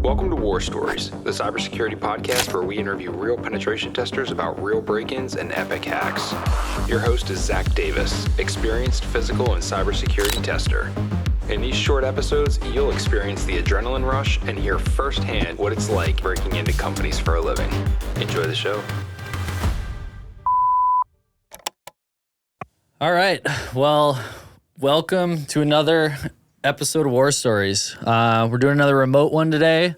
Welcome to War Stories, the cybersecurity podcast where we interview real penetration testers about real break-ins and epic hacks. Your host is Zac Davis, experienced physical and cybersecurity tester. In these short episodes, you'll experience the adrenaline rush and hear firsthand what it's like breaking into companies for a living. Enjoy the show. All right. Well, welcome to another episode of War Stories. We're doing another remote one today.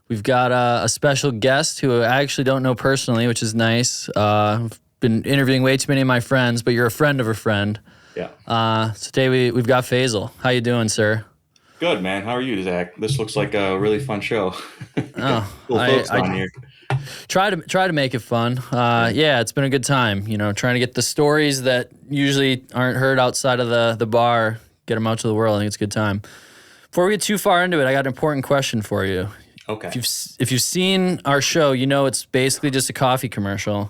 We've got a special guest who I actually don't know personally, which is nice. I've been interviewing way too many of my friends, but you're a friend of a friend. Yeah. So today we've got Faisal. How you doing, sir? Good, man. How are you, Zach? This looks like a really fun show. Oh, cool folks on here. Try to make it fun. Yeah, it's been a good time. You know, trying to get the stories that usually aren't heard outside of the bar, get them out to the world. I think it's a good time. Before we get too far into it, I got an important question for you. Okay. If you've seen our show, you know it's basically just a coffee commercial.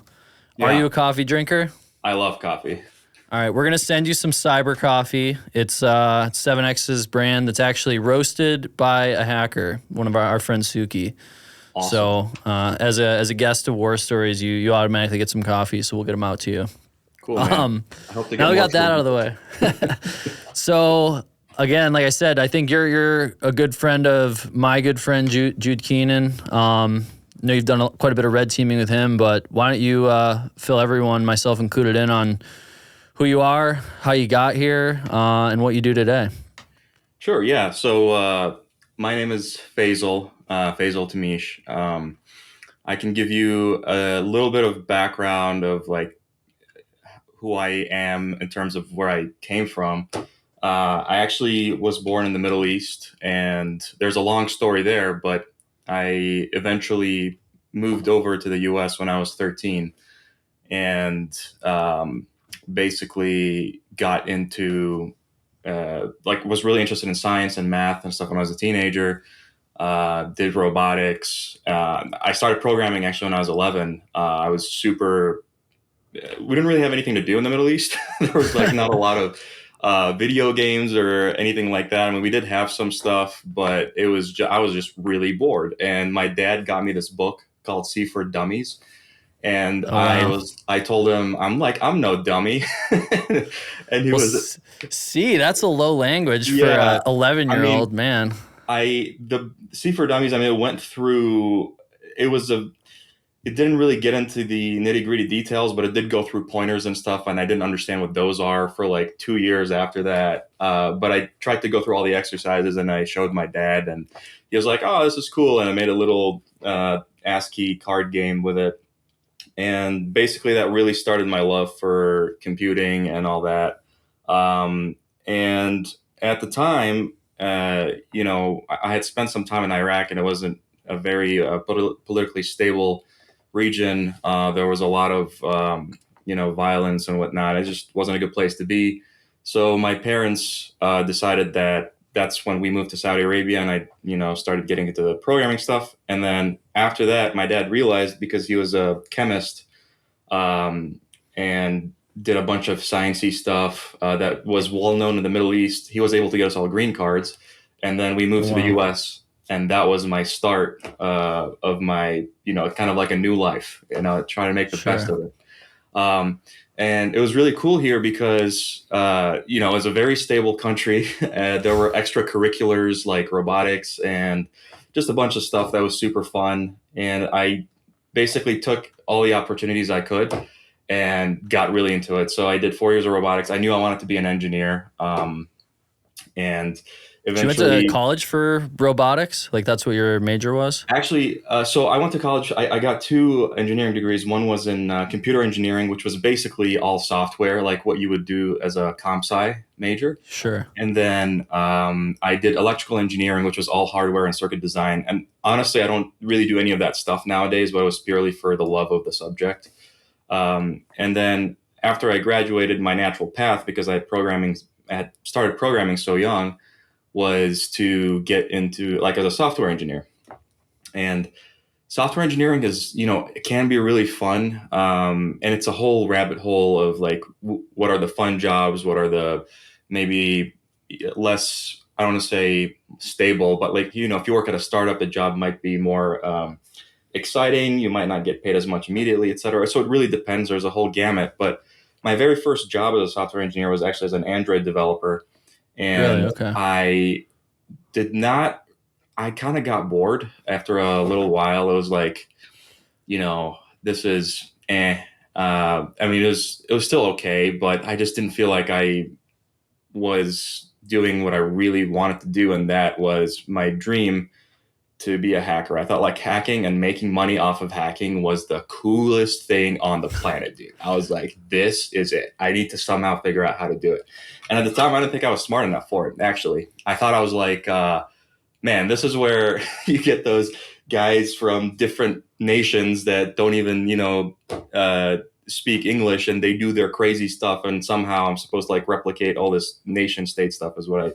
Yeah. Are you a coffee drinker? I love coffee. All right, we're gonna send you some cyber coffee. It's SEVNX's brand that's actually roasted by a hacker, one of our friend Suki. Awesome. So as a guest of War Stories, you automatically get some coffee, so we'll get them out to you. Cool, man. I hope they get now we got that out of the way. So again, like I said, I think you're a good friend of my good friend Jude Keenan. I know you've done quite a bit of red teaming with him, but why don't you fill everyone, myself included, in on who you are, how you got here, and what you do today? Sure, yeah. So my name is Faisal Tameesh. I can give you a little bit of background of like who I am in terms of where I came from. I actually was born in the Middle East, and there's a long story there, but I eventually moved over to the US when I was 13 and basically got into, was really interested in science and math and stuff when I was a teenager. Did robotics. I started programming actually when I was 11. I was we didn't really have anything to do in the Middle East. There was like not a lot of video games or anything like that. I mean, we did have some stuff, but I was just really bored. And my dad got me this book called C for Dummies. And I told him, I'm no dummy. And he was, C, that's a low language for an 11-year-old man. The C for Dummies, it went through, it didn't really get into the nitty-gritty details, but it did go through pointers and stuff, and I didn't understand what those are for like 2 years after that. But I tried to go through all the exercises, and I showed my dad, and he was like, oh, this is cool, and I made a little ASCII card game with it. And basically that really started my love for computing and all that. And at the time, I had spent some time in Iraq, and it wasn't a very politically stable region. There was a lot of violence and whatnot. It just wasn't a good place to be. So my parents decided that that's when we moved to Saudi Arabia, and I started getting into the programming stuff. And then after that, my dad realized, because he was a chemist and did a bunch of sciencey stuff that was well known in the Middle East, he was able to get us all green cards. And then we moved to the US. And that was my start of my, kind of like a new life, trying to make the best of it. And it was really cool here because, it was a very stable country. There were extracurriculars like robotics and just a bunch of stuff that was super fun. And I basically took all the opportunities I could and got really into it. So I did 4 years of robotics. I knew I wanted to be an engineer. And eventually, so you went to college for robotics? Like that's what your major was? Actually, so I went to college. I got 2 engineering degrees. One was in computer engineering, which was basically all software, like what you would do as a comp sci major. Sure. And then I did electrical engineering, which was all hardware and circuit design. And honestly, I don't really do any of that stuff nowadays, but it was purely for the love of the subject. And then after I graduated, my natural path, because I had started programming so young, was to get into like as a software engineer. And software engineering is, it can be really fun. And it's a whole rabbit hole of like, what are the fun jobs? What are the maybe less I don't want to say stable, but like, you know, if you work at a startup, the job might be more exciting. You might not get paid as much immediately, et cetera. So it really depends. There's a whole gamut. But my very first job as a software engineer was actually as an Android developer. Really? And Okay. I kind of got bored after a little while. It was like, you know, this is I mean, it was still okay, but I just didn't feel like I was doing what I really wanted to do, and that was my dream to be a hacker. I thought like hacking and making money off of hacking was the coolest thing on the planet, dude. I was like, this is it. I need to somehow figure out how to do it. And at the time, I didn't think I was smart enough for it, actually. I thought I was like, man, this is where you get those guys from different nations that don't even, speak English, and they do their crazy stuff. And somehow I'm supposed to like replicate all this nation state stuff is what I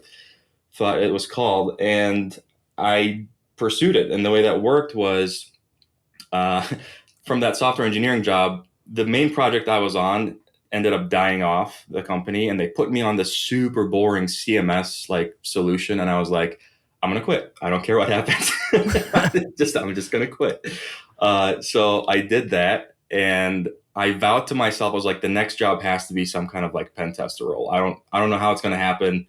thought it was called. And I pursued it. And the way that worked was from that software engineering job, the main project I was on ended up dying off the company, and they put me on this super boring CMS like solution. And I was like, I'm going to quit. I don't care what happens. I'm just going to quit. So I did that, and I vowed to myself, I was like, the next job has to be some kind of like pen tester role. I don't know how it's going to happen.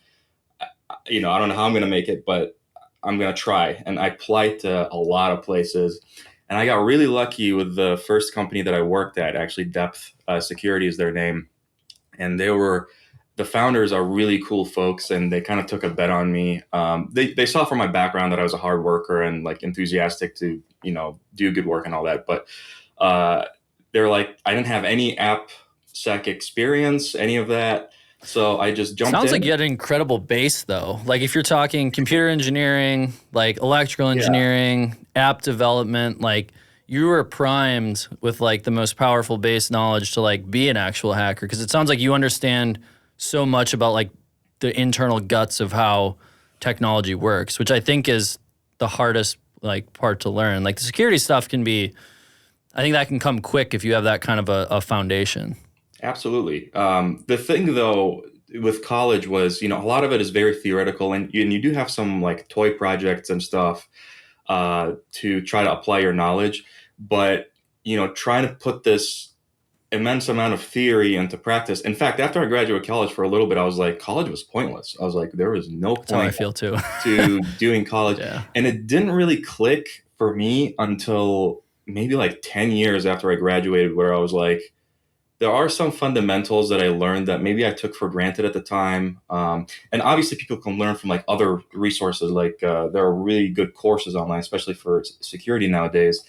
I don't know how I'm going to make it, but I'm going to try. And I applied to a lot of places, and I got really lucky with the first company that I worked at. Actually, Depth Security is their name. And the founders are really cool folks, and they kind of took a bet on me. They saw from my background that I was a hard worker and like enthusiastic to, do good work and all that. But they're like, I didn't have any AppSec experience, any of that. So I just jumped in. Sounds like you had an incredible base, though. Like if you're talking computer engineering, like electrical engineering, app development, like you were primed with like the most powerful base knowledge to like be an actual hacker. Because it sounds like you understand so much about like the internal guts of how technology works, which I think is the hardest like part to learn. Like the security stuff I think that can come quick if you have that kind of a foundation. Absolutely. The thing though with college was, a lot of it is very theoretical, and you do have some like toy projects and stuff to try to apply your knowledge. But, trying to put this immense amount of theory into practice. In fact, after I graduated college for a little bit, I was like, college was pointless. I was like, there was no That's how I feel too. to doing college. Yeah. And it didn't really click for me until maybe like 10 years after I graduated, where I was like, there are some fundamentals that I learned that maybe I took for granted at the time. And obviously people can learn from like other resources. Like there are really good courses online, especially for security nowadays.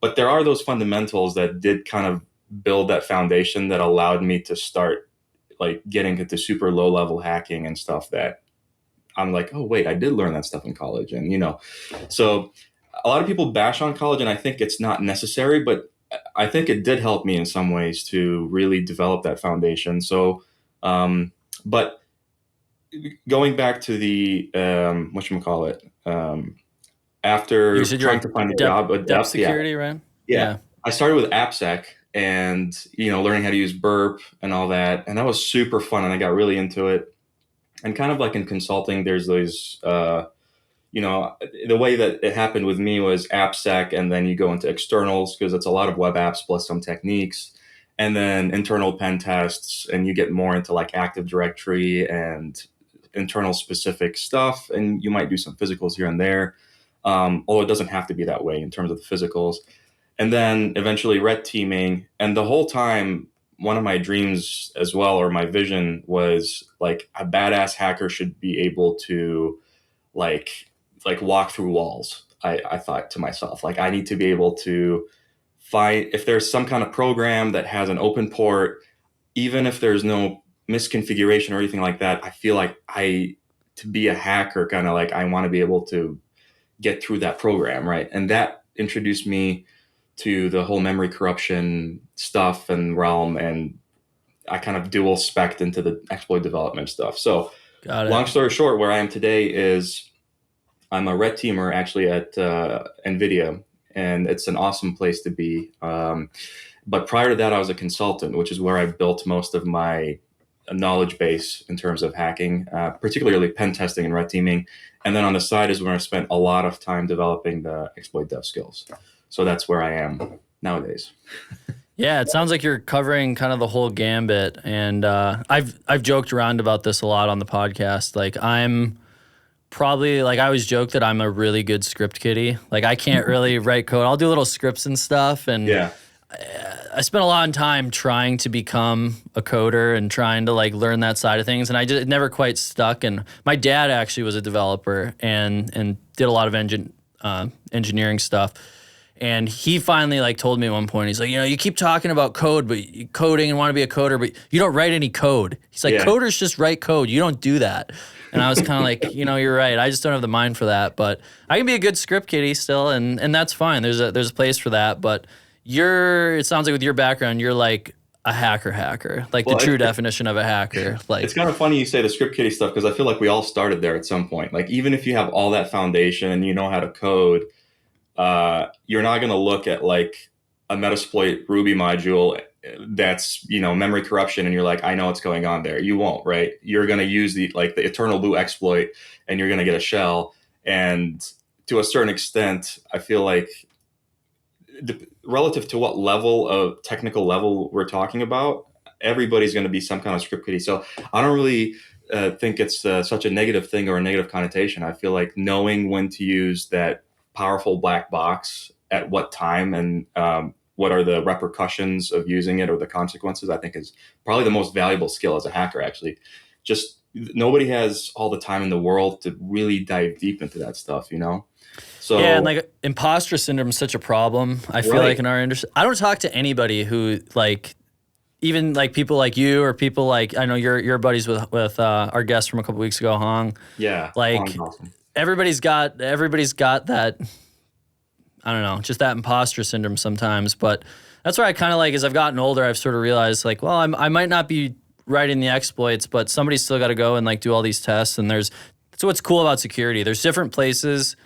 But there are those fundamentals that did kind of build that foundation that allowed me to start like getting into super low level hacking and stuff that I'm like, oh wait, I did learn that stuff in college. And, so a lot of people bash on college, and I think it's not necessary, but I think it did help me in some ways to really develop that foundation. So, but going back to the, whatchamacallit, after trying to find a job at Depth Security, right? Yeah. I started with AppSec and, learning how to use burp and all that. And that was super fun. And I got really into it. And kind of like in consulting, there's those, the way that it happened with me was AppSec, and then you go into externals because it's a lot of web apps plus some techniques, and then internal pen tests, and you get more into like Active Directory and internal specific stuff, and you might do some physicals here and there, although it doesn't have to be that way in terms of the physicals. And then eventually red teaming, and the whole time, one of my dreams as well, or my vision, was like a badass hacker should be able to like walk through walls. I thought to myself, like, I need to be able to find if there's some kind of program that has an open port, even if there's no misconfiguration or anything like that. I feel like to be a hacker, kind of like I want to be able to get through that program, right? And that introduced me to the whole memory corruption stuff and realm, and I kind of dual spec'd into the exploit development stuff. So long story short, where I am today is I'm a red teamer actually at NVIDIA, and it's an awesome place to be. But prior to that, I was a consultant, which is where I built most of my a knowledge base in terms of hacking, particularly pen testing and red teaming. And then on the side is where I spent a lot of time developing the exploit dev skills. So that's where I am nowadays. Yeah, it sounds like you're covering kind of the whole gambit, and I've joked around about this a lot on the podcast. Like I'm probably like I always joke that I'm a really good script kiddie. Like I can't really write code. I'll do little scripts and stuff, and Yeah. I spent a lot of time trying to become a coder and trying to like learn that side of things, and it never quite stuck. And my dad actually was a developer and did a lot of engineering stuff. And he finally like told me at one point, he's like, you keep talking about code, but coding and want to be a coder, but you don't write any code. He's like, coders just write code. You don't do that. And I was kind of like, you're right. I just don't have the mind for that. But I can be a good script kiddie still, and that's fine. There's a place for that. But it sounds like with your background, you're like a hacker, like the true definition of a hacker. Like it's kind of funny you say the script kiddie stuff, because I feel like we all started there at some point. Like even if you have all that foundation and you know how to code, you're not going to look at like a Metasploit Ruby module that's, memory corruption. And you're like, I know what's going on there. You won't, right? You're going to use the Eternal Blue exploit and you're going to get a shell. And to a certain extent, I feel like relative to what level of technical level we're talking about, everybody's going to be some kind of script kiddie. So I don't really think it's such a negative thing or a negative connotation. I feel like knowing when to use that powerful black box at what time and what are the repercussions of using it or the consequences, I think is probably the most valuable skill as a hacker, actually. Just nobody has all the time in the world to really dive deep into that stuff, So yeah, and like imposter syndrome is such a problem. I feel like in our industry, I don't talk to anybody who like, even like people like you or people like, I know you're buddies with our guest from a couple weeks ago, Hong. Yeah. Like Hong's awesome. everybody's got that, I don't know, just that imposter syndrome sometimes. But that's where I kind of like, as I've gotten older, I've sort of realized like, well, I might not be writing the exploits, but somebody's still got to go and like do all these tests. And that's what's cool about security. There's different places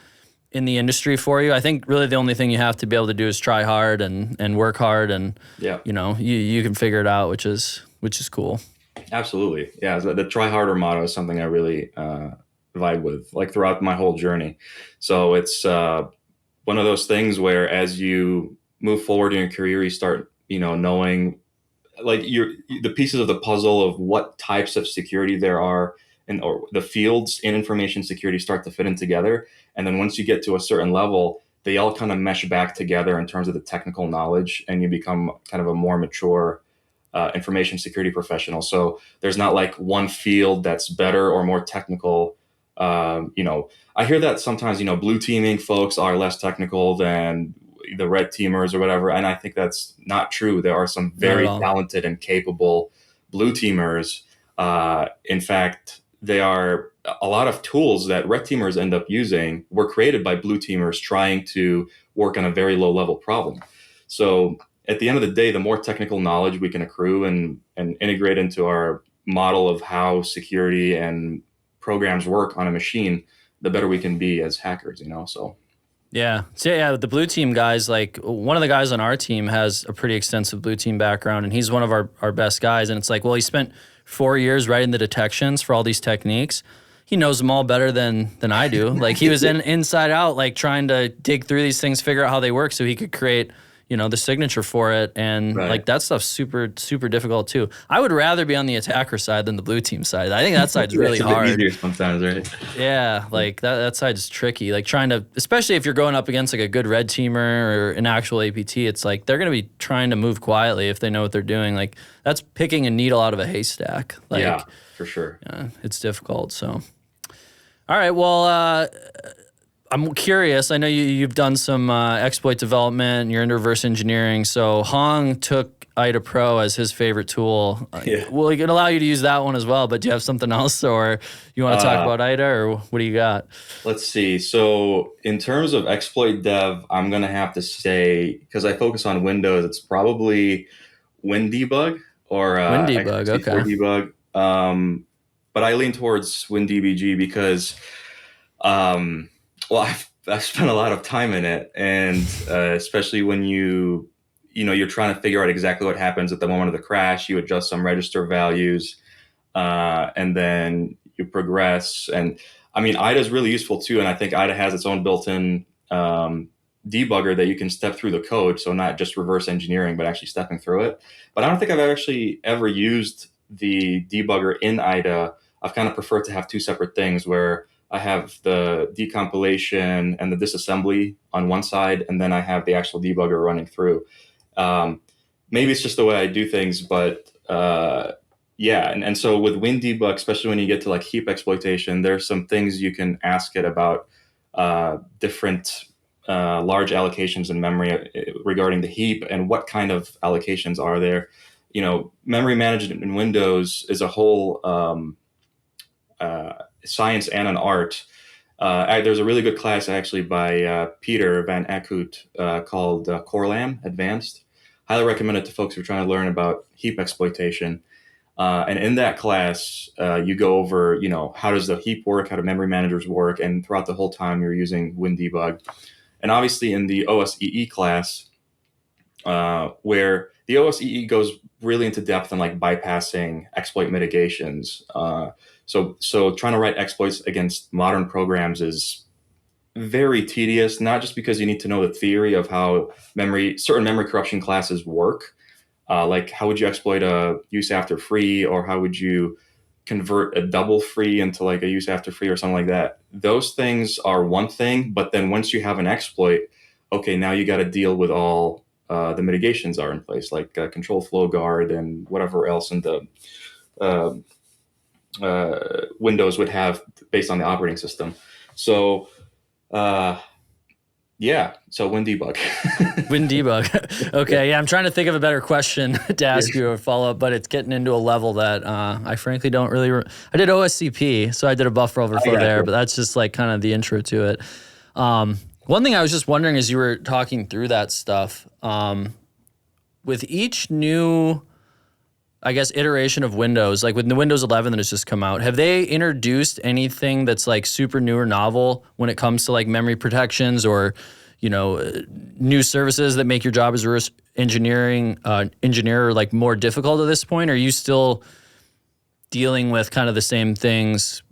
in the industry for you. I think really the only thing you have to be able to do is try hard and work hard, and you can figure it out, which is cool. Absolutely. Yeah. The try harder motto is something I really vibe with like throughout my whole journey. So it's one of those things where as you move forward in your career, you start, knowing like the pieces of the puzzle of what types of security there are or the fields in information security start to fit in together. And then once you get to a certain level, they all kind of mesh back together in terms of the technical knowledge, and you become kind of a more mature information security professional. So there's not like one field that's better or more technical. I hear that sometimes, blue teaming folks are less technical than the red teamers or whatever. And I think that's not true. There are some very talented and capable blue teamers. In fact, they are a lot of tools that red teamers end up using were created by blue teamers trying to work on a very low level problem. So at the end of the day, the more technical knowledge we can accrue and integrate into our model of how security and programs work on a machine, the better we can be as hackers, So yeah. So yeah, the blue team guys, like one of the guys on our team has a pretty extensive blue team background, and he's one of our best guys. And it's like, well, he spent 4 years writing the detections for all these techniques. He knows them all better than I do. Like he was inside out, like trying to dig through these things, figure out how they work so he could create, the signature for it. And like that stuff's super, super difficult too. I would rather be on the attacker side than the blue team side. I think that side's really hard. Easier sometimes, right? Yeah, like that side's tricky. Like trying to, especially if you're going up against like a good red teamer or an actual APT, it's like they're going to be trying to move quietly if they know what they're doing. Like that's picking a needle out of a haystack. Like, yeah, for sure. It's difficult. So, all right. Well, I'm curious. I know you've done some exploit development. You're into reverse engineering. So Hong took IDA Pro as his favorite tool. Well, he can allow you to use that one as well. But do you have something else, or you want to talk about IDA, or what do you got? Let's see. So in terms of exploit dev, I'm gonna have to say, because I focus on Windows, it's probably WinDbg or WinDbg. Okay. Debug. But I lean towards WinDbg because. Well, I've spent a lot of time in it, and especially when you're trying to figure out exactly what happens at the moment of the crash, you adjust some register values. and then you progress. And I mean, IDA is really useful too. And I think IDA has its own built-in debugger that you can step through the code. So not just reverse engineering, but actually stepping through it. But I don't think I've actually ever used the debugger in IDA. I've kind of preferred to have two separate things where I have the decompilation and the disassembly on one side, and then I have the actual debugger running through. Maybe it's just the way I do things, but yeah. And so with WinDbg, especially when you get to like heap exploitation, there's some things you can ask it about different large allocations in memory regarding the heap and what kind of allocations are there. Memory management in Windows is a whole science and an art. There's a really good class actually by Peter Van Eekhout called Corlam Advanced. Highly recommend it to folks who are trying to learn about heap exploitation. And in that class, you go over, how does the heap work, how do memory managers work, and throughout the whole time you're using WinDbg. And obviously in the OSEE class, where the OSEE goes really into depth on like bypassing exploit mitigations. So trying to write exploits against modern programs is very tedious, not just because you need to know the theory of how certain memory corruption classes work. Like how would you exploit a use after free, or how would you convert a double free into like a use after free or something like that. Those things are one thing, but then once you have an exploit, okay, now you got to deal with all the mitigations are in place, like control flow guard and whatever else in the Windows would have based on the operating system. So yeah, so WinDbg. WinDbg. Okay, yeah, I'm trying to think of a better question to ask you or follow up, but it's getting into a level that I frankly don't really. I did OSCP, so I did a buffer overflow there, but that's just like kind of the intro to it. One thing I was just wondering as you were talking through that stuff, with each new, I guess, iteration of Windows, like with the Windows 11 that has just come out, have they introduced anything that's like super new or novel when it comes to like memory protections or, new services that make your job as a engineer like more difficult at this point? Or are you still dealing with kind of the same things,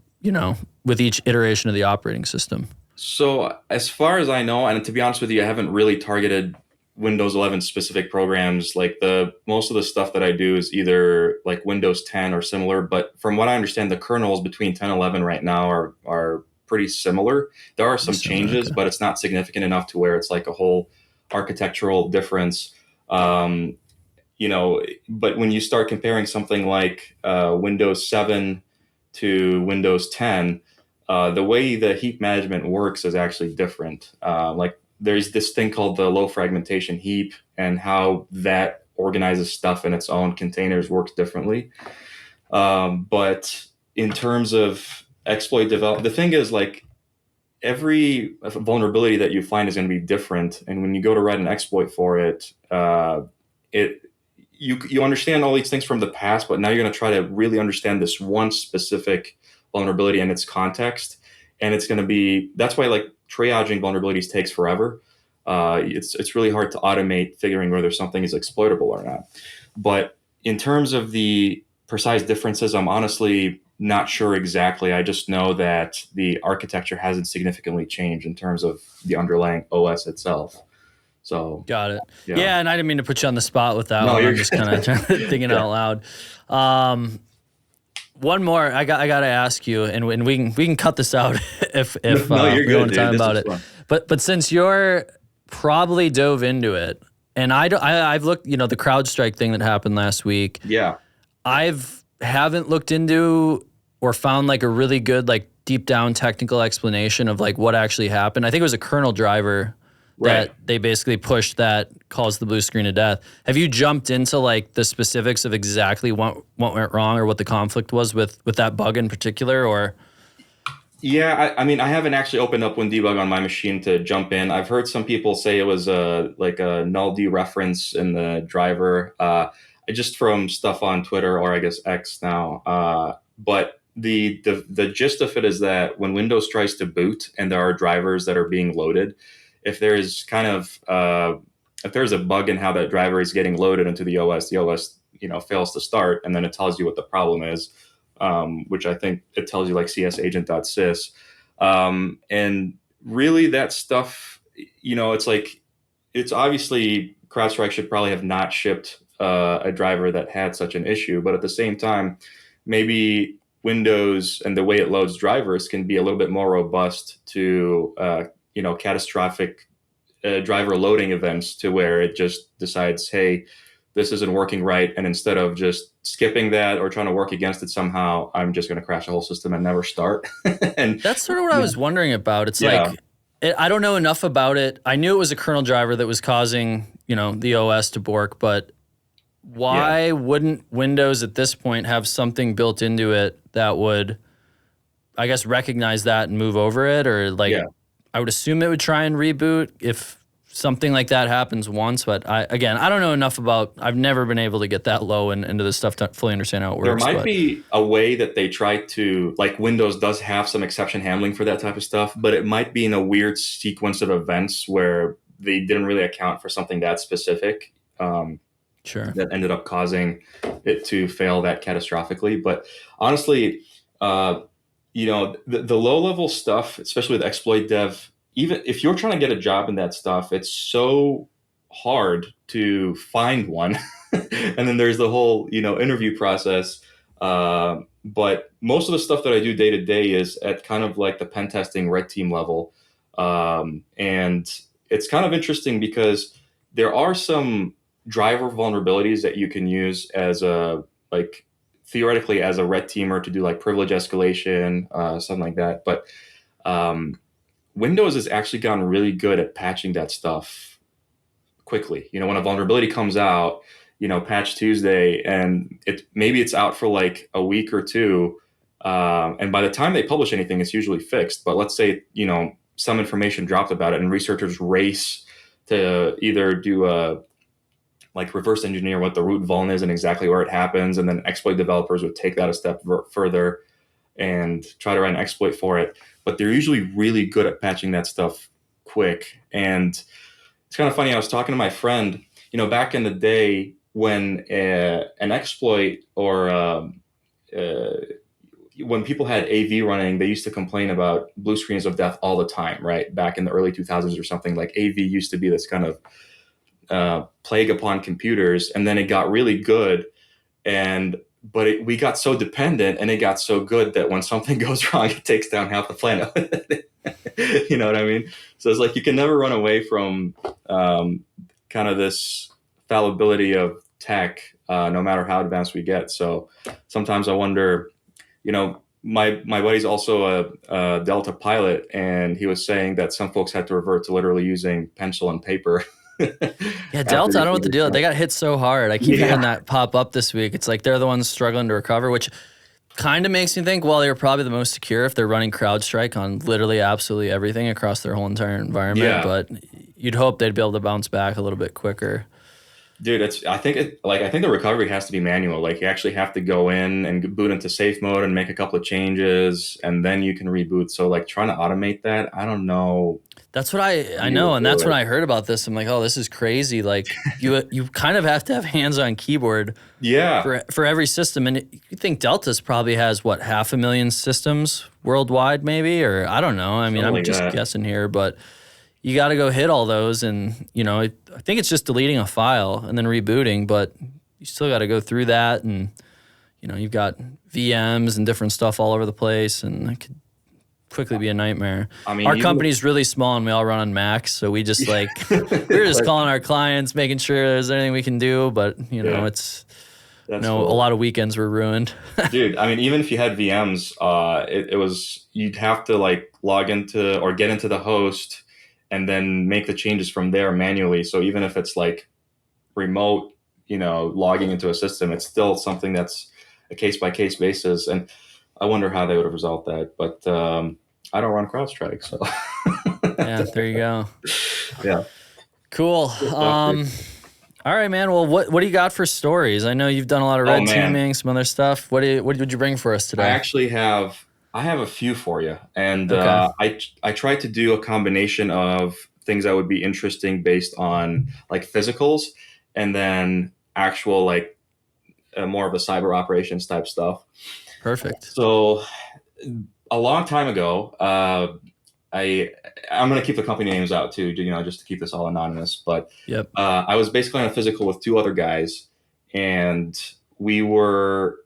with each iteration of the operating system? So as far as I know, and to be honest with you, I haven't really targeted Windows 11 specific programs. Like most of the stuff that I do is either like Windows 10 or similar. But from what I understand, the kernels between 10 and 11 right now are pretty similar. There are some changes, okay, but it's not significant enough to where it's like a whole architectural difference. But when you start comparing something like Windows 7 to Windows 10, the way the heap management works is actually different. Like there's this thing called the low fragmentation heap, and how that organizes stuff in its own containers works differently. But in terms of exploit development, the thing is like every vulnerability that you find is going to be different. And when you go to write an exploit for it, you understand all these things from the past, but now you're going to try to really understand this one specific vulnerability and its context. And it's going to be, that's why like triaging vulnerabilities takes forever. It's really hard to automate figuring whether something is exploitable or not. But in terms of the precise differences, I'm honestly not sure exactly. I just know that the architecture hasn't significantly changed in terms of the underlying OS itself. So got it. Yeah, and I didn't mean to put you on the spot with that one. I'm just kind of thinking out loud. One more I got to ask you, and we can cut this out if we want to time about it. Fun. But since you're probably dove into it, and I've looked, the CrowdStrike thing that happened last week. Yeah, haven't looked into or found like a really good like deep down technical explanation of like what actually happened. I think it was a kernel driver that they basically pushed that caused the blue screen of death. Have you jumped into like the specifics of exactly what went wrong or what the conflict was with that bug in particular? Or yeah, I mean, I haven't actually opened up WinDbg on my machine to jump in. I've heard some people say it was like a null dereference in the driver, just from stuff on Twitter or I guess X now. But the gist of it is that when Windows tries to boot and there are drivers that are being loaded, if there's kind of if there's a bug in how that driver is getting loaded into the OS fails to start, and then it tells you what the problem is. which I think it tells you like csagent.sys. And really that stuff, it's like, it's obviously CrowdStrike should probably have not shipped a driver that had such an issue, but at the same time, maybe Windows and the way it loads drivers can be a little bit more robust to, catastrophic driver loading events, to where it just decides, hey, this isn't working right. And instead of just skipping that or trying to work against it somehow, I'm just going to crash the whole system and never start. And that's sort of what I was wondering about. It's like, I don't know enough about it. I knew it was a kernel driver that was causing, the OS to bork, but why wouldn't Windows at this point have something built into it that would, I guess, recognize that and move over it? Or I would assume it would try and reboot if something like that happens once. But I don't know enough about, I've never been able to get that low into this stuff to fully understand how it works. There might be a way that they try to, like Windows does have some exception handling for that type of stuff, but it might be in a weird sequence of events where they didn't really account for something that specific. Sure. That ended up causing it to fail that catastrophically. But honestly, the low-level stuff, especially with exploit dev, even if you're trying to get a job in that stuff, it's so hard to find one. And then there's the whole, interview process. But most of the stuff that I do day to day is at kind of like the pen testing red team level. And it's kind of interesting because there are some driver vulnerabilities that you can use as theoretically as a red teamer to do like privilege escalation, something like that. But Windows has actually gotten really good at patching that stuff quickly. When a vulnerability comes out, patch Tuesday, and maybe it's out for like a week or two. And by the time they publish anything, it's usually fixed. But let's say, some information dropped about it and researchers race to either do reverse engineer what the root vuln is and exactly where it happens. And then exploit developers would take that a step further and try to write an exploit for it. But they're usually really good at patching that stuff quick. And it's kind of funny. I was talking to my friend, back in the day when an exploit or when people had AV running, they used to complain about blue screens of death all the time, right? Back in the early 2000s or something, like AV used to be this kind of plague upon computers, and then it got really good. But we got so dependent, and it got so good that when something goes wrong, it takes down half the planet. You know what I mean? So it's like you can never run away from kind of this fallibility of tech, no matter how advanced we get. So sometimes I wonder, my buddy's also a Delta pilot, and he was saying that some folks had to revert to literally using pencil and paper. Yeah, Delta, I don't know what the deal is. They got hit so hard. I keep hearing that pop up this week. It's like they're the ones struggling to recover, which kind of makes me think, well, they're probably the most secure if they're running CrowdStrike on literally absolutely everything across their whole entire environment. Yeah. But you'd hope they'd be able to bounce back a little bit quicker. Dude, I think the recovery has to be manual. Like you actually have to go in and boot into safe mode and make a couple of changes, and then you can reboot. So like trying to automate that, I don't know. That's what I know, and that's when I heard about this. I'm like, oh, this is crazy. Like you kind of have to have hands-on keyboard. Yeah. For every system, and you think Delta's probably has what 500,000 systems worldwide, maybe, or I don't know. I mean, I'm just guessing here, but you got to go hit all those, and I think it's just deleting a file and then rebooting, but you still got to go through that, and you've got VMs and different stuff all over the place, and it could quickly be a nightmare. I mean, our company's really small, and we all run on Macs, so we just we're just calling our clients, making sure there's anything we can do, but it's cool. A lot of weekends were ruined. Dude, I mean, even if you had VMs, it was you'd have to like log into or get into the host and then make the changes from there manually. So even if it's like remote, logging into a system, it's still something that's a case-by-case basis. And I wonder how they would have resolved that. But I don't run CrowdStrike, so. Yeah, there you go. Yeah. Cool. All right, man. Well, what do you got for stories? I know you've done a lot of red teaming, some other stuff. What did you bring for us today? I actually have a few for you, and okay. I tried to do a combination of things that would be interesting based on like physicals, and then actual like more of a cyber operations type stuff. Perfect. So a long time ago, I'm going to keep the company names out too, just to keep this all anonymous. But Yep. I was basically on a physical with two other guys, and we were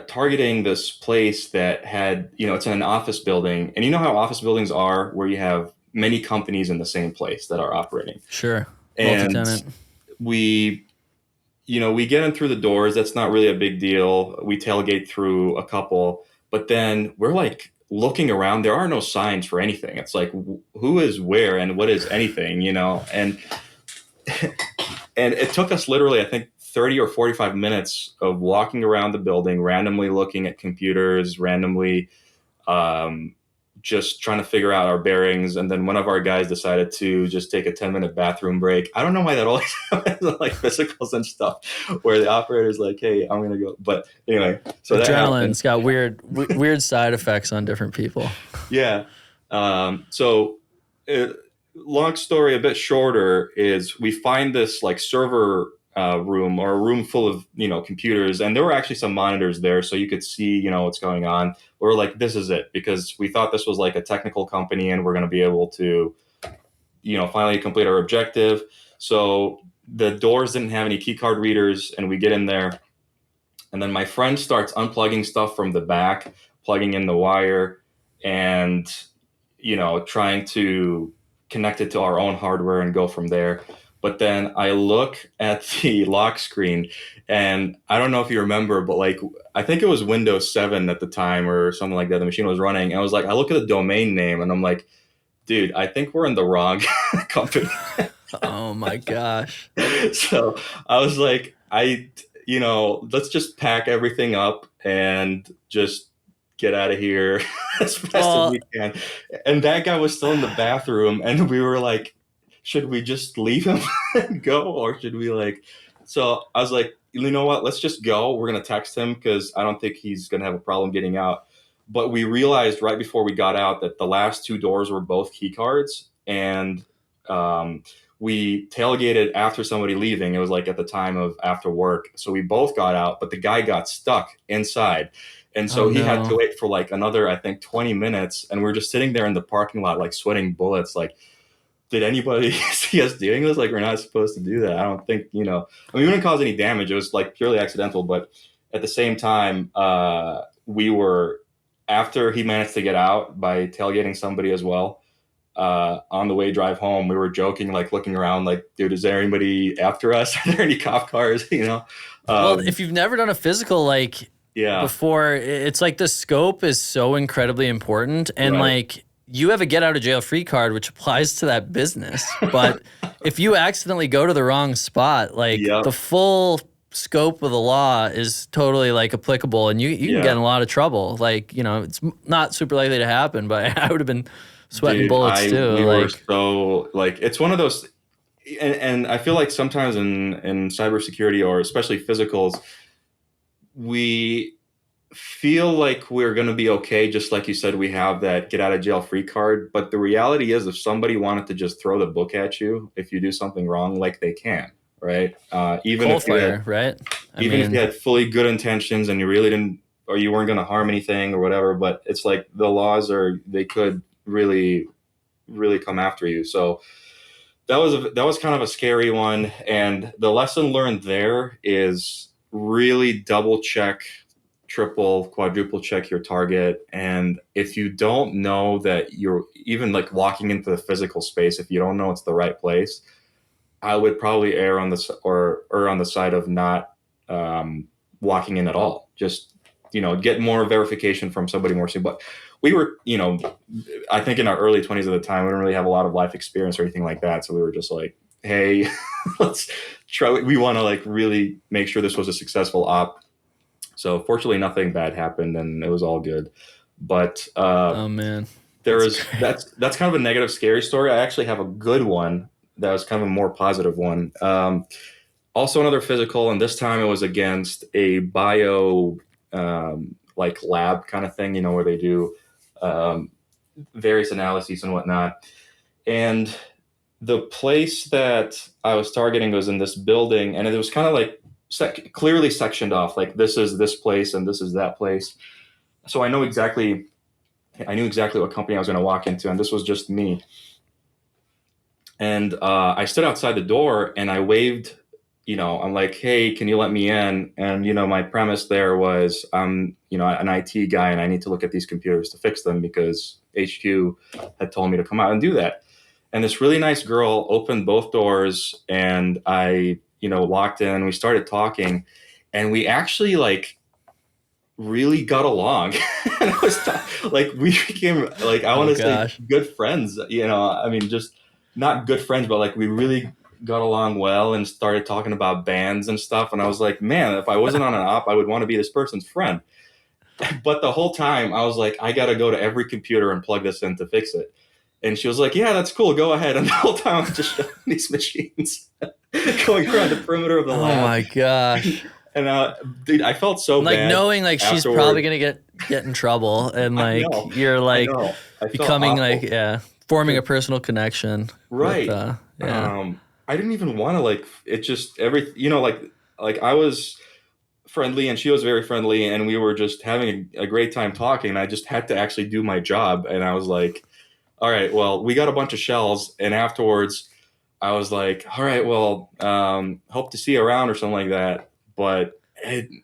targeting this place that had, it's in an office building, and you know how office buildings are, where you have many companies in the same place that are operating. Sure. And Multi-tenant. we get in through the doors. That's not really a big deal. We tailgate through a couple, but then we're like looking around. There are no signs for anything. It's like, who is where and what is anything, and and it took us literally, I think, 30 or 45 minutes of walking around the building, randomly looking at computers, randomly just trying to figure out our bearings. And then one of our guys decided to just take a 10-minute bathroom break. I don't know why that always happens like physicals and stuff, where the operator's like, hey, I'm going to go. But anyway, so adrenaline's got weird side effects on different people. Yeah. Long story, a bit shorter, is we find this like server room, or a room full of computers, and there were actually some monitors there, so you could see what's going on. We're like, this is it, because we thought this was like a technical company and we're going to be able to finally complete our objective. So the doors didn't have any key card readers, and we get in there, and then my friend starts unplugging stuff from the back, plugging in the wire, and trying to connect it to our own hardware and go from there. But then I look at the lock screen, and I don't know if you remember, but like, I think it was Windows 7 at the time or something like that. The machine was running, and I was like, I look at the domain name and I'm like, dude, I think we're in the wrong company. Oh my gosh. So I was like, let's just pack everything up and just get out of here as fast as we can. And that guy was still in the bathroom, and we were like, should we just leave him and go, or should we so I was like, you know what, let's just go. We're going to text him, because I don't think he's going to have a problem getting out. But we realized right before we got out that the last two doors were both key cards, and we tailgated after somebody leaving. It was like at the time of after work. So we both got out, but the guy got stuck inside. And so he had to wait for like another, I think, 20 minutes. And we were just sitting there in the parking lot, like sweating bullets. Like, did anybody see us doing this? Like, we're not supposed to do that. I don't think, we wouldn't cause any damage. It was like purely accidental. But at the same time, we were, after he managed to get out by tailgating somebody as well, on the way drive home, we were joking, like looking around, like, dude, is there anybody after us? Are there any cop cars? Well, if you've never done a physical, before, it's like the scope is so incredibly important, and right. You have a get out of jail free card, which applies to that business. But if you accidentally go to the wrong spot, the full scope of the law is totally applicable, and you can get in a lot of trouble. It's not super likely to happen, but I would have been sweating bullets too. We were so it's one of those, and I feel like sometimes in cybersecurity, or especially physicals, we feel like we're going to be okay. Just like you said, we have that get out of jail free card. But the reality is, if somebody wanted to just throw the book at you if you do something wrong, they can, right? Even if you had, right? If you had fully good intentions and you really didn't, or you weren't going to harm anything or whatever, but it's like the laws they could really, really come after you. So that was kind of a scary one. And the lesson learned there is really double check, triple, quadruple check your target. And if you don't know that you're even walking into the physical space, if you don't know it's the right place, I would probably err on the side of not walking in at all. Just, get more verification from somebody more senior. But we were, I think in our early 20s at the time, we didn't really have a lot of life experience or anything like that. So we were just like, hey, let's try. We want to really make sure this was a successful op. So fortunately, nothing bad happened, and it was all good. But oh man, that's kind of a negative, scary story. I actually have a good one that was kind of a more positive one. Also another physical, and this time it was against a bio lab kind of thing, where they do various analyses and whatnot. And the place that I was targeting was in this building, and it was kind of clearly sectioned off, like this is this place and this is that place. So I knew exactly what company I was going to walk into, and this was just me. And I stood outside the door and I waved, I'm like, hey, can you let me in? And, my premise there was I'm, an IT guy and I need to look at these computers to fix them because HQ had told me to come out and do that. And this really nice girl opened both doors and I, walked in, we started talking, and we actually really got along. And I was we became I want to say good friends, I mean, just not good friends, but we really got along well and started talking about bands and stuff. And I was like, man, if I wasn't on an op, I would want to be this person's friend. But the whole time I was like, I got to go to every computer and plug this in to fix it. And she was like, yeah, that's cool. Go ahead. And the whole time I was just showing these machines going around the perimeter of the lab. Oh my gosh. And dude, I felt so bad. Knowing she's probably going to get in trouble. And you're becoming forming a personal connection. Right. With, I didn't even want to it just I was friendly and she was very friendly and we were just having a great time talking. And I just had to actually do my job. And I was like, all right, well, we got a bunch of shells. And afterwards I was like, all right, well, hope to see you around or something like that. But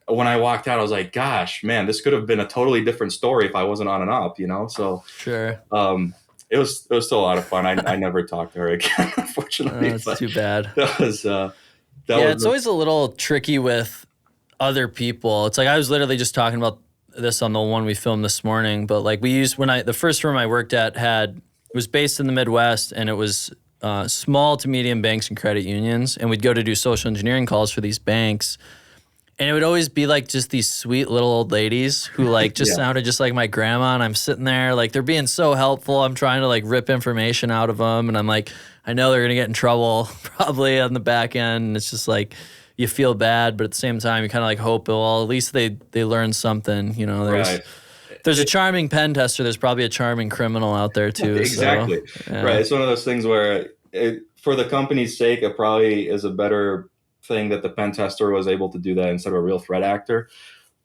when I walked out, I was like, gosh, man, this could have been a totally different story if I wasn't on an op, So sure. It was still a lot of fun. I never talked to her again, unfortunately. That's too bad. It's always a little tricky with other people. It's I was literally just talking about this on the one we filmed this morning, but we used the first firm I worked at was based in the Midwest, and it was small to medium banks and credit unions, and we'd go to do social engineering calls for these banks. And it would always be just these sweet little old ladies who sounded just like my grandma. And I'm sitting there they're being so helpful. I'm trying to rip information out of them. And I'm I know they're going to get in trouble probably on the back end. And it's just you feel bad, but at the same time, you kind of hope, well, at least they learn something. There's a charming pen tester. There's probably a charming criminal out there too. Exactly. So, yeah. Right. It's one of those things where for the company's sake, it probably is a better thing that the pen tester was able to do that instead of a real threat actor.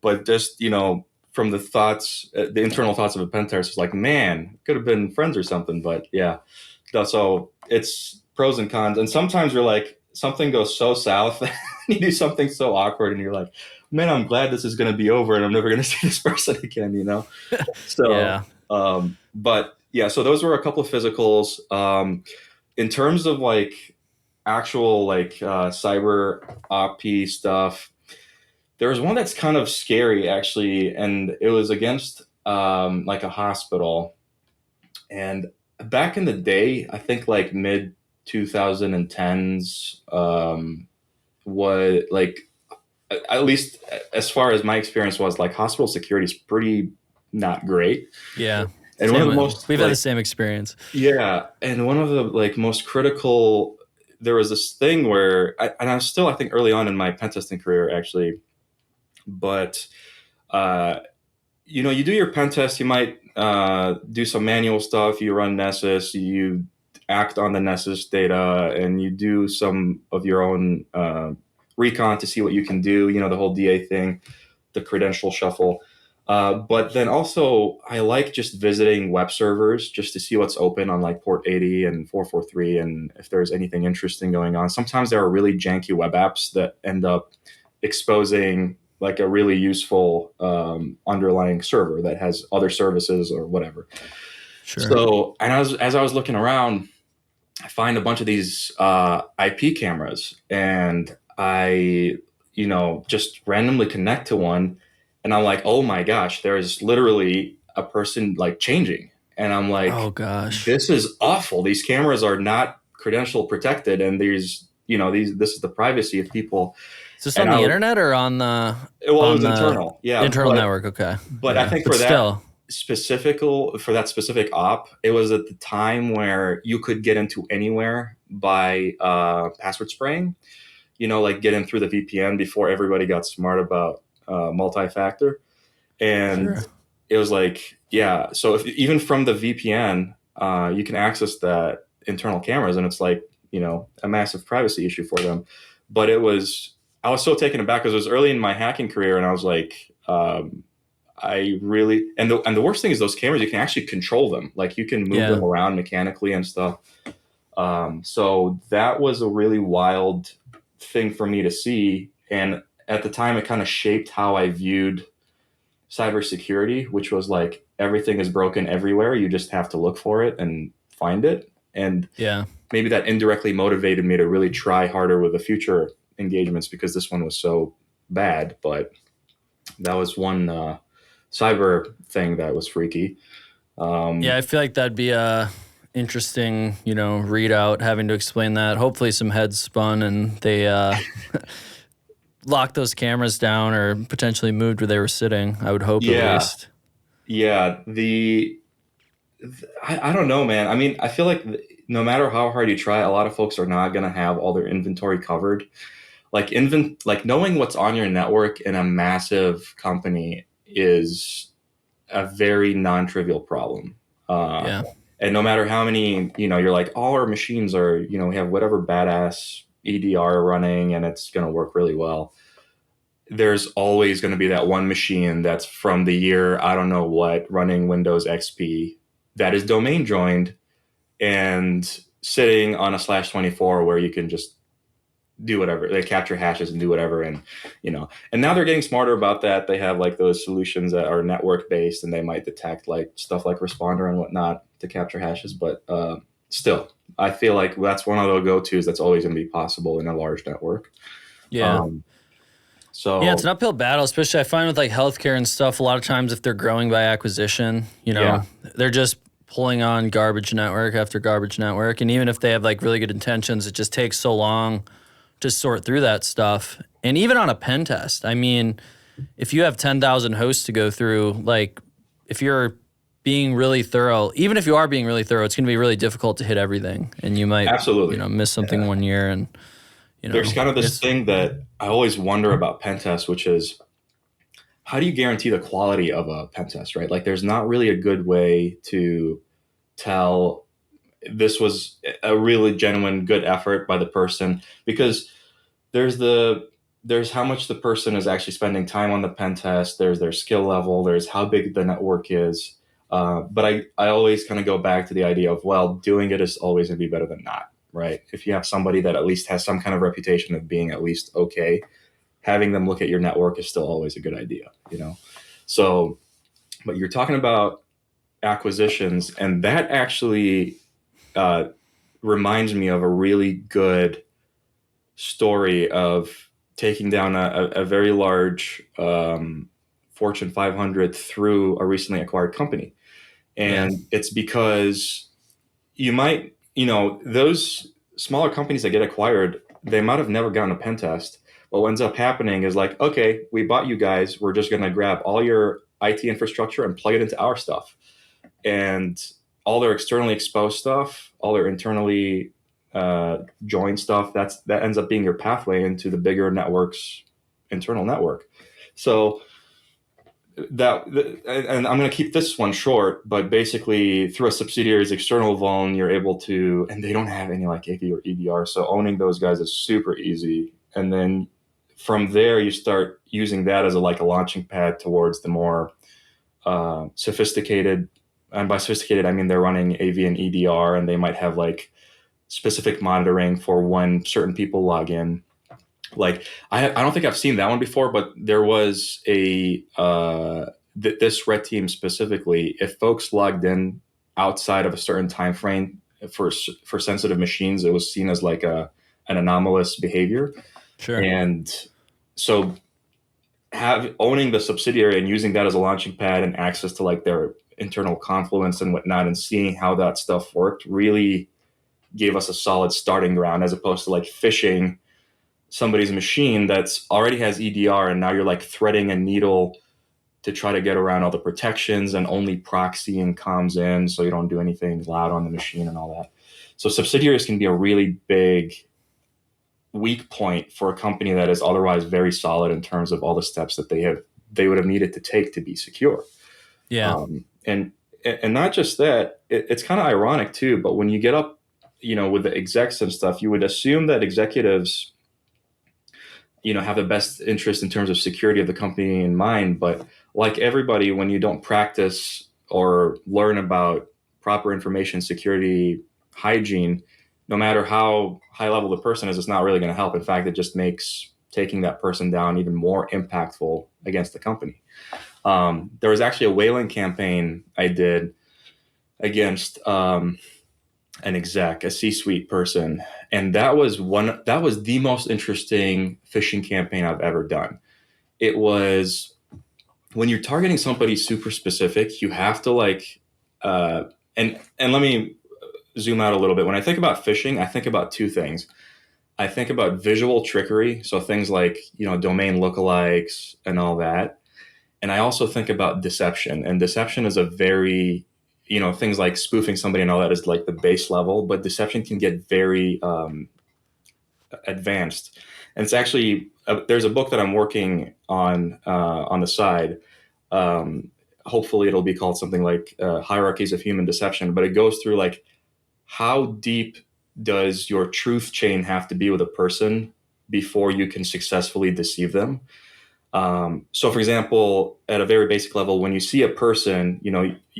But just, from the thoughts, the internal thoughts of a pen tester, it's man, could have been friends or something. But yeah, so it's pros and cons. And sometimes you're something goes so south, you do something so awkward and you're like, man, I'm glad this is going to be over and I'm never going to see this person again, So, yeah. But yeah, so those were a couple of physicals. In terms of actual cyber op stuff, there was one that's kind of scary actually, and it was against a hospital. And back in the day, I think mid 2010s, was at least as far as my experience was, hospital security is pretty not great. Yeah. And one of the most we've had the same experience. Yeah, and one of the most critical. There was this thing where, I was still, I think, early on in my pen testing career, actually. But, you do your pen test, you might do some manual stuff, you run Nessus, you act on the Nessus data, and you do some of your own recon to see what you can do, the whole DA thing, the credential shuffle. But then also I like just visiting web servers just to see what's open on port 80 and 443 and if there's anything interesting going on. Sometimes there are really janky web apps that end up exposing a really useful underlying server that has other services or whatever. Sure. So, and as I was looking around, I find a bunch of these IP cameras and I, just randomly connect to one. And I'm like, oh my gosh, there's literally a person changing. And I'm like, oh gosh, this is awful. These cameras are not credential protected. And this is the privacy of people. Is this on the internet or on the? Well, it was internal. Yeah. Internal network. Okay. But yeah, I think for that specific op, it was at the time where you could get into anywhere by password spraying, get in through the VPN before everybody got smart about multi-factor. And it was so if even from the VPN you can access that internal cameras and it's a massive privacy issue for them. But I I was so taken aback because it was early in my hacking career, and I was like, I really, and the worst thing is those cameras, you can actually control them. Like you can move them around mechanically and stuff. So that was a really wild thing for me to see. And at the time, it kind of shaped how I viewed cybersecurity, which was like everything is broken everywhere. You just have to look for it and find it. And maybe that indirectly motivated me to really try harder with the future engagements because this one was so bad. But that was one cyber thing that was freaky. I feel like that'd be a interesting, readout, having to explain that. Hopefully some heads spun and they locked those cameras down or potentially moved where they were sitting. I would hope at least. Yeah. I don't know, man. I mean, I feel like no matter how hard you try, a lot of folks are not going to have all their inventory covered. Like knowing what's on your network in a massive company is a very non-trivial problem. And no matter how many, you're like, all our machines are, we have whatever badass EDR running and it's going to work really well. There's always going to be that one machine that's from the year, I don't know what, running Windows XP that is domain joined and sitting on a /24 where you can just do whatever. They capture hashes and do whatever. And, and now they're getting smarter about that. They have like those solutions that are network based and they might detect like stuff like Responder and whatnot to capture hashes. But still, I feel like that's one of the go-tos that's always going to be possible in a large network. It's an uphill battle, especially I find with like healthcare and stuff. A lot of times if they're growing by acquisition, they're just pulling on garbage network after garbage network. And even if they have like really good intentions, it just takes so long to sort through that stuff. And even on a pen test, I mean, if you have 10,000 hosts to go through, like if you're being really thorough, even if you are being really thorough, it's going to be really difficult to hit everything. And you might, miss something one year. And, there's kind of this thing that I always wonder about pen tests, which is how do you guarantee the quality of a pen test, right? Like there's not really a good way to tell this was a really genuine good effort by the person, because there's how much the person is actually spending time on the pen test. There's their skill level. There's how big the network is. But I always kind of go back to the idea of, well, doing it is always going to be better than not, right? If you have somebody that at least has some kind of reputation of being at least okay, having them look at your network is still always a good idea, So, but you're talking about acquisitions, and that actually reminds me of a really good story of taking down a very large Fortune 500 through a recently acquired company. And it's because those smaller companies that get acquired, they might have never gotten a pen test. But what ends up happening is like, okay, we bought you guys. We're just going to grab all your IT infrastructure and plug it into our stuff. And all their externally exposed stuff, all their internally joined stuff, that ends up being your pathway into the bigger network's internal network. So and I'm going to keep this one short, but basically through a subsidiary's external vuln, you're able to, and they don't have any like AP or EDR. So owning those guys is super easy. And then from there, you start using that as a launching pad towards the more sophisticated. And by sophisticated, I mean they're running AV and EDR, and they might have like specific monitoring for when certain people log in. Like I don't think I've seen that one before, but there was this red team specifically. If folks logged in outside of a certain time frame for sensitive machines, it was seen as like an anomalous behavior. Sure. And so owning the subsidiary and using that as a launching pad and access to like their internal Confluence and whatnot, and seeing how that stuff worked really gave us a solid starting ground, as opposed to like phishing somebody's machine that's already has EDR, and now you're like threading a needle to try to get around all the protections and only proxying comms in so you don't do anything loud on the machine and all that. So subsidiaries can be a really big weak point for a company that is otherwise very solid in terms of all the steps that they would have needed to take to be secure. And not just that, it's kind of ironic too, but when you get up, with the execs and stuff, you would assume that executives have the best interest in terms of security of the company in mind. But like everybody, when you don't practice or learn about proper information security hygiene, no matter how high level the person is, it's not really going to help. In fact, it just makes taking that person down even more impactful against the company. There was actually a whaling campaign I did against an exec, a C-suite person, and that was the most interesting phishing campaign I've ever done. It was, when you're targeting somebody super specific, you have to and let me zoom out a little bit. When I think about phishing, I think about two things. I think about visual trickery, so things like domain lookalikes and all that. And I also think about deception. And deception is a very, things like spoofing somebody and all that is like the base level, but deception can get very advanced. And it's actually, there's a book that I'm working on the side. Hopefully it'll be called something like Hierarchies of Human Deception, but it goes through like, how deep does your truth chain have to be with a person before you can successfully deceive them? So for example, at a very basic level, when you see a person,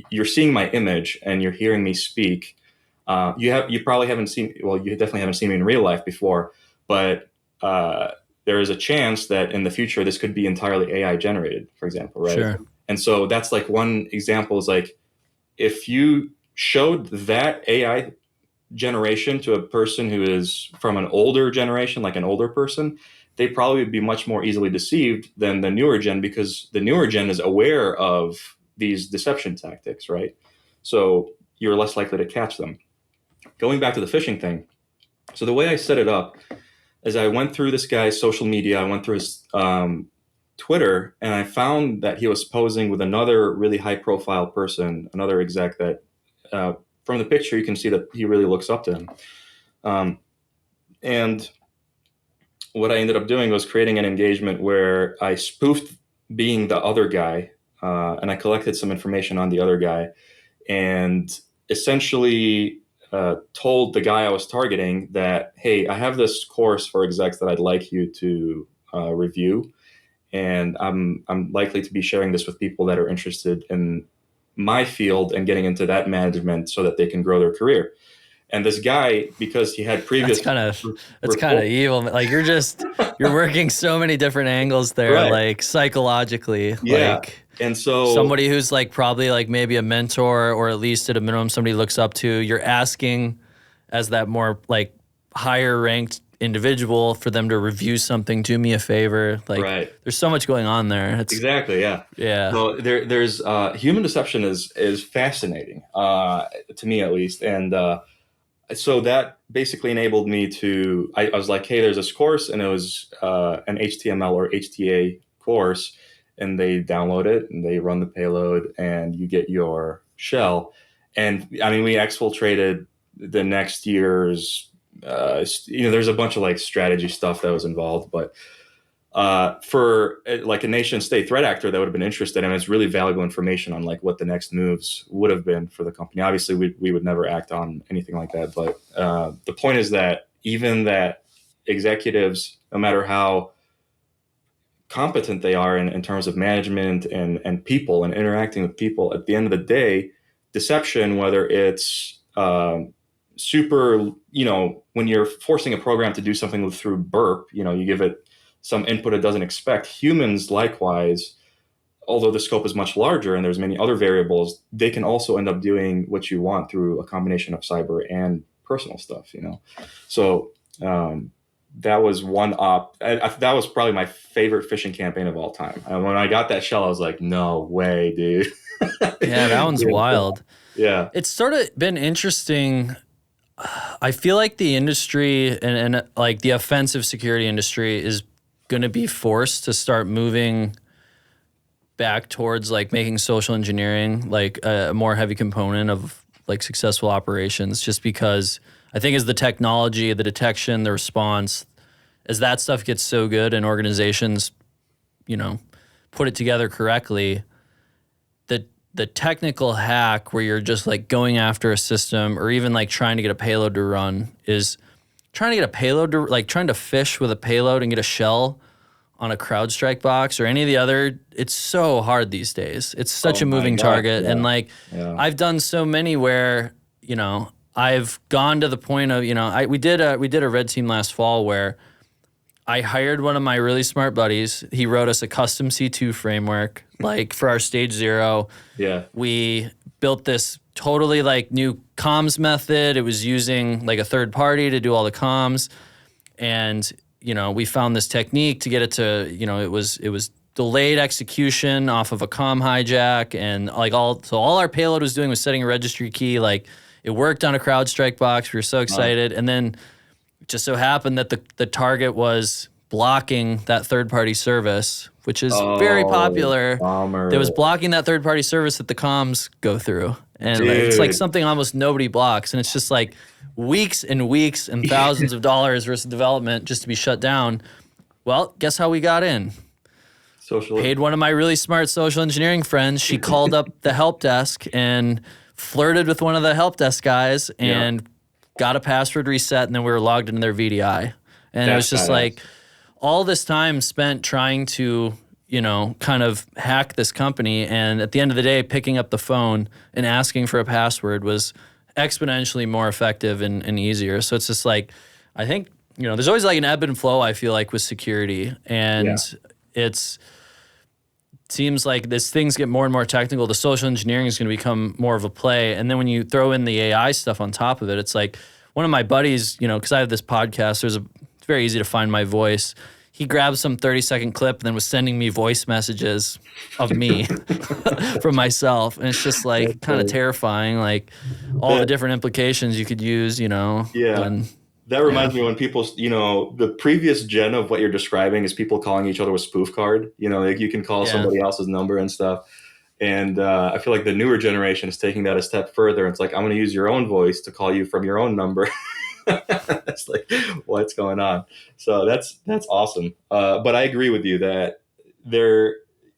you're seeing my image and you're hearing me speak. You probably haven't seen, well, you definitely haven't seen me in real life before, but there is a chance that in the future, this could be entirely AI generated, for example, right? Sure. And so that's like one example is like, if you showed that AI generation to a person who is from an older generation, like an older person, they probably would be much more easily deceived than the newer gen, because the newer gen is aware of these deception tactics, right? So you're less likely to catch them. Going back to the phishing thing. So the way I set it up is I went through this guy's social media, I went through his Twitter, and I found that he was posing with another really high profile person, another exec that from the picture, you can see that he really looks up to him. And what I ended up doing was creating an engagement where I spoofed being the other guy, and I collected some information on the other guy, and essentially told the guy I was targeting that, hey, I have this course for execs that I'd like you to review, and I'm likely to be sharing this with people that are interested in my field and getting into that management so that they can grow their career. And this guy, because he had previous, that's kind of evil. Like you're working so many different angles there, right, like psychologically, like, and so somebody who's like probably like maybe a mentor, or at least at a minimum somebody looks up to, you're asking as that more like higher ranked individual for them to review something, do me a favor. Like, right, there's so much going on there. Exactly. Yeah. So there's human deception is fascinating to me, at least. And so that basically enabled me to, I was like, hey, there's this course, and it was an HTML or HTA course, and they download it and they run the payload and you get your shell. And I mean, we exfiltrated the next year's, there's a bunch of like strategy stuff that was involved, but for like a nation state threat actor that would have been interested, and it's really valuable information on like what the next moves would have been for the company. Obviously we would never act on anything like that, but the point is that even that executives, no matter how competent they are in terms of management and people and interacting with people, at the end of the day, deception, whether it's super, when you're forcing a program to do something through burp, you give it some input it doesn't expect. Humans, likewise, although the scope is much larger and there's many other variables, they can also end up doing what you want through a combination of cyber and personal stuff, So that was one that was probably my favorite phishing campaign of all time. And when I got that shell, I was like, no way, dude. Yeah, that one's wild. Yeah. It's sort of been interesting. I feel like the industry and like the offensive security industry is going to be forced to start moving back towards like making social engineering like a more heavy component of like successful operations, just because I think as the technology, the detection, the response, as that stuff gets so good and organizations, put it together correctly, the technical hack where you're just like going after a system or even like trying to get a payload to run is trying to get a payload to, like trying to fish with a payload and get a shell on a CrowdStrike box or any of the other, it's so hard these days. It's such a moving target. Yeah. And like, I've done so many where, I've gone to the point of, we did a red team last fall where I hired one of my really smart buddies. He wrote us a custom C2 framework, like for our stage 0. Yeah. We built this totally like new comms method. It was using like a third party to do all the comms. And, we found this technique to get it to, it was delayed execution off of a comm hijack, and like all our payload was doing was setting a registry key. Like it worked on a CrowdStrike box. We were so excited. And then it just so happened that the target was blocking that third-party service, which is very popular. Bummer. It was blocking that third-party service that the comms go through. And it's like something almost nobody blocks. And it's just like weeks and weeks and thousands of dollars versus development just to be shut down. Well, guess how we got in? Paid one of my really smart social engineering friends. She called up the help desk and flirted with one of the help desk guys and got a password reset, and then we were logged into their VDI. And it was just like all this time spent trying to, kind of hack this company. And at the end of the day, picking up the phone and asking for a password was exponentially more effective and easier. So it's just like, I think, there's always like an ebb and flow, I feel like, with security. And it seems like as things get more and more technical, the social engineering is going to become more of a play. And then when you throw in the AI stuff on top of it, it's like one of my buddies, because I have this podcast, it's very easy to find my voice. He grabbed some 30-second clip and then was sending me voice messages of me from myself. And it's just like kind of terrifying, like all the different implications you could use, Yeah. That reminds me when people, the previous gen of what you're describing is people calling each other with spoof card. Like you can call somebody else's number and stuff. And I feel like the newer generation is taking that a step further. It's like, I'm going to use your own voice to call you from your own number. It's like, what's going on? So that's awesome. But I agree with you that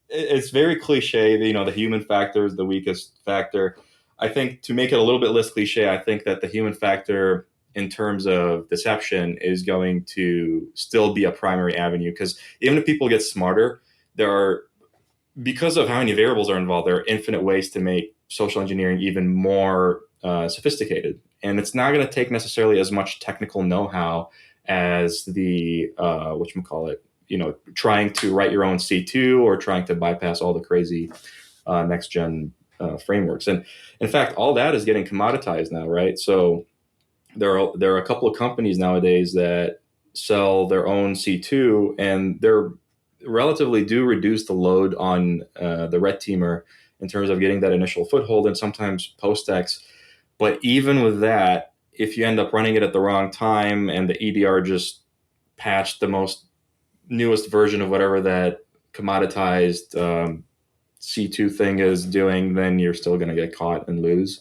it's very cliche. The human factor is the weakest factor. I think to make it a little bit less cliche, I think that the human factor in terms of deception is going to still be a primary avenue, because even if people get smarter, because of how many variables are involved, there are infinite ways to make social engineering even more sophisticated. And it's not going to take necessarily as much technical know-how as the, trying to write your own C2 or trying to bypass all the crazy next-gen frameworks. And in fact, all that is getting commoditized now, right? So there are a couple of companies nowadays that sell their own C2, and they're relatively do reduce the load on the red teamer in terms of getting that initial foothold and sometimes post-X. But even with that, if you end up running it at the wrong time and the EDR just patched the newest version of whatever that commoditized C2 thing is doing, then you're still going to get caught and lose.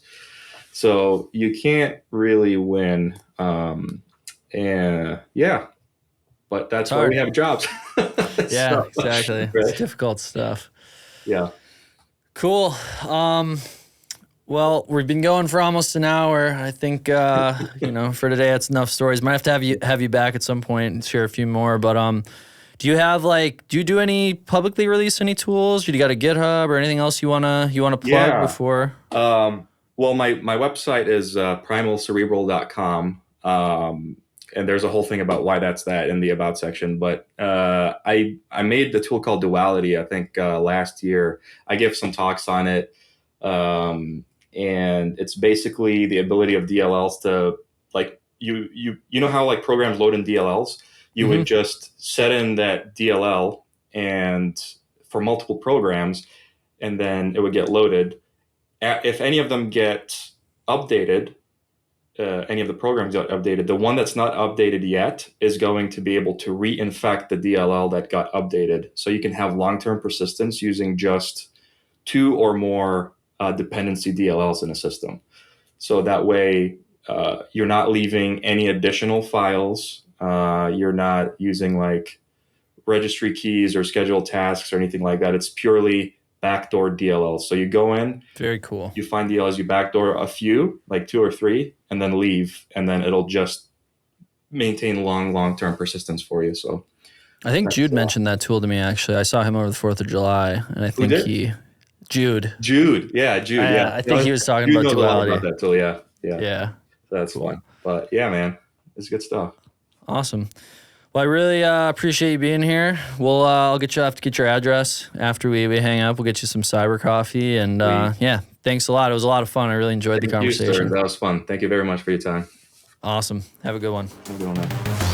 So you can't really win. But that's why we have jobs. Yeah, exactly. Right? It's difficult stuff. Yeah. Cool. Well, we've been going for almost an hour. I think, for today, that's enough stories. Might have to have you back at some point and share a few more. But do you do any publicly release any tools? Do you got a GitHub or anything else you wanna plug before? Well, my website is primalcerebral.com. And there's a whole thing about why that's that in the about section. But I made the tool called Duality, I think, last year. I give some talks on it. And it's basically the ability of DLLs to, like, you know how like programs load in DLLs? You would just set in that DLL and for multiple programs, and then it would get loaded. If any of them get updated, any of the programs got updated, the one that's not updated yet is going to be able to reinfect the DLL that got updated. So you can have long-term persistence using just 2 or more dependency DLLs in a system. So that way you're not leaving any additional files. You're not using like registry keys or scheduled tasks or anything like that. It's purely backdoor DLLs. So you go in, very cool. You find DLLs, you backdoor a few, like 2 or 3, and then leave, and then it'll just maintain long-term persistence for you. So I think Jude mentioned that tool to me, actually. I saw him over the 4th of July, and I think Jude. Yeah, Jude. Yeah, I think he was talking Jude about knows a lot duality. about that tool. Yeah. Yeah. That's Cool. fun. But yeah, man, it's good stuff. Awesome. Well, I really appreciate you being here. I'll have to get your address after we hang up. We'll get you some cyber coffee. And yeah, thanks a lot. It was a lot of fun. I really enjoyed the conversation. That was fun. Thank you very much for your time. Awesome. Have a good one. Have a good one, man.